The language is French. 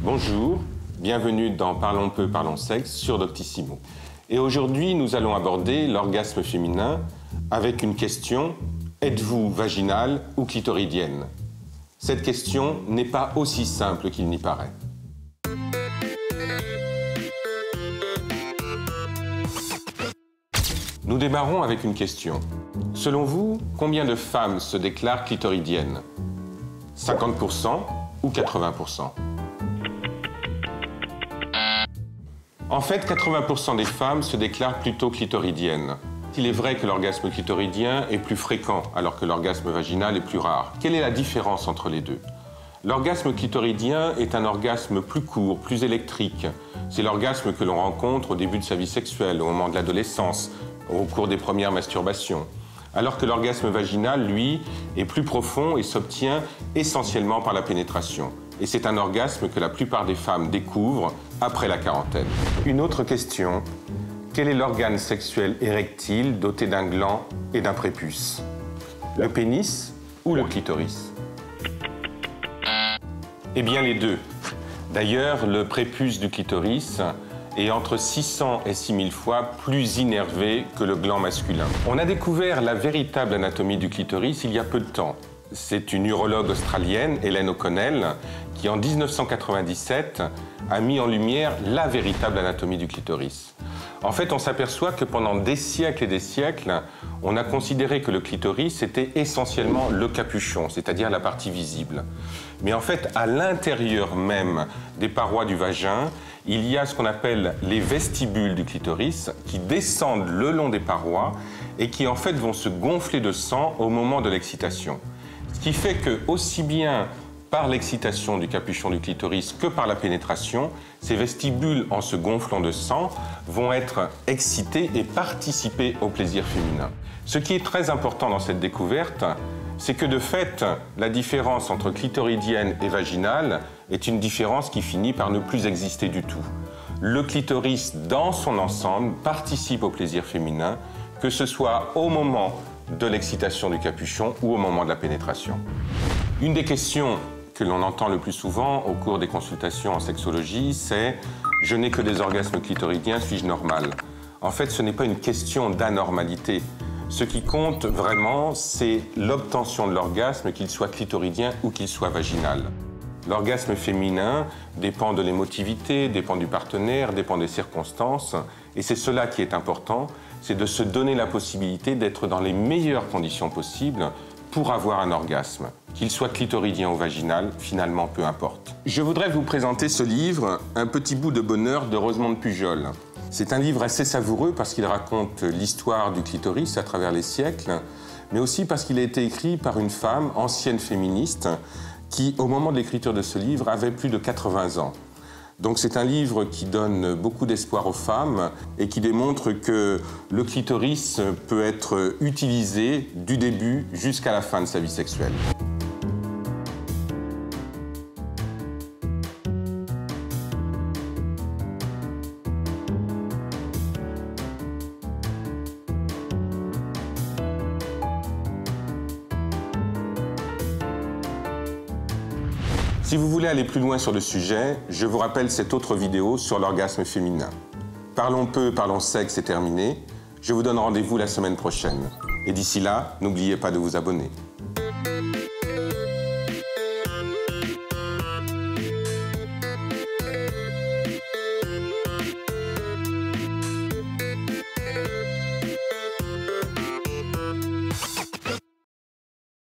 Bonjour, bienvenue dans Parlons peu, parlons sexe sur Doctissimo. Et aujourd'hui, nous allons aborder l'orgasme féminin avec une question: êtes-vous vaginale ou clitoridienne? Cette question n'est pas aussi simple qu'il n'y paraît. Nous démarrons avec une question. Selon vous, combien de femmes se déclarent clitoridiennes? 50% ou 80%? En fait, 80% des femmes se déclarent plutôt clitoridiennes. Il est vrai que l'orgasme clitoridien est plus fréquent, alors que l'orgasme vaginal est plus rare. Quelle est la différence entre les deux? L'orgasme clitoridien est un orgasme plus court, plus électrique. C'est l'orgasme que l'on rencontre au début de sa vie sexuelle, au moment de l'adolescence, au cours des premières masturbations. Alors que l'orgasme vaginal, lui, est plus profond et s'obtient essentiellement par la pénétration. Et c'est un orgasme que la plupart des femmes découvrent après la quarantaine. Une autre question: quel est l'organe sexuel érectile doté d'un gland et d'un prépuce? Le pénis ou le clitoris? Eh bien les deux. D'ailleurs, le prépuce du clitoris est entre 600 et 6000 fois plus innervé que le gland masculin. On a découvert la véritable anatomie du clitoris il y a peu de temps. C'est une urologue australienne, Helen O'Connell, qui en 1997 a mis en lumière la véritable anatomie du clitoris. En fait, on s'aperçoit que pendant des siècles et des siècles, on a considéré que le clitoris était essentiellement le capuchon, c'est-à-dire la partie visible. Mais en fait, à l'intérieur même des parois du vagin, il y a ce qu'on appelle les vestibules du clitoris qui descendent le long des parois et qui en fait vont se gonfler de sang au moment de l'excitation. Ce qui fait que, aussi bien par l'excitation du capuchon du clitoris que par la pénétration, ces vestibules, en se gonflant de sang, vont être excités et participer au plaisir féminin. Ce qui est très important dans cette découverte, c'est que de fait, la différence entre clitoridienne et vaginale est une différence qui finit par ne plus exister du tout. Le clitoris, dans son ensemble, participe au plaisir féminin, que ce soit au moment de l'excitation du capuchon ou au moment de la pénétration. Une des questions que l'on entend le plus souvent au cours des consultations en sexologie, c'est « je n'ai que des orgasmes clitoridiens, suis-je normal ?» En fait, ce n'est pas une question d'anormalité. Ce qui compte vraiment, c'est l'obtention de l'orgasme, qu'il soit clitoridien ou qu'il soit vaginal. L'orgasme féminin dépend de l'émotivité, dépend du partenaire, dépend des circonstances. Et c'est cela qui est important, c'est de se donner la possibilité d'être dans les meilleures conditions possibles pour avoir un orgasme. Qu'il soit clitoridien ou vaginal, finalement, peu importe. Je voudrais vous présenter ce livre, Un petit bout de bonheur de Rosemonde Pujol. C'est un livre assez savoureux parce qu'il raconte l'histoire du clitoris à travers les siècles, mais aussi parce qu'il a été écrit par une femme, ancienne féministe, qui, au moment de l'écriture de ce livre, avait plus de 80 ans. Donc c'est un livre qui donne beaucoup d'espoir aux femmes et qui démontre que le clitoris peut être utilisé du début jusqu'à la fin de sa vie sexuelle. Si vous voulez aller plus loin sur le sujet, je vous rappelle cette autre vidéo sur l'orgasme féminin. Parlons peu, parlons sexe, c'est terminé. Je vous donne rendez-vous la semaine prochaine. Et d'ici là, n'oubliez pas de vous abonner.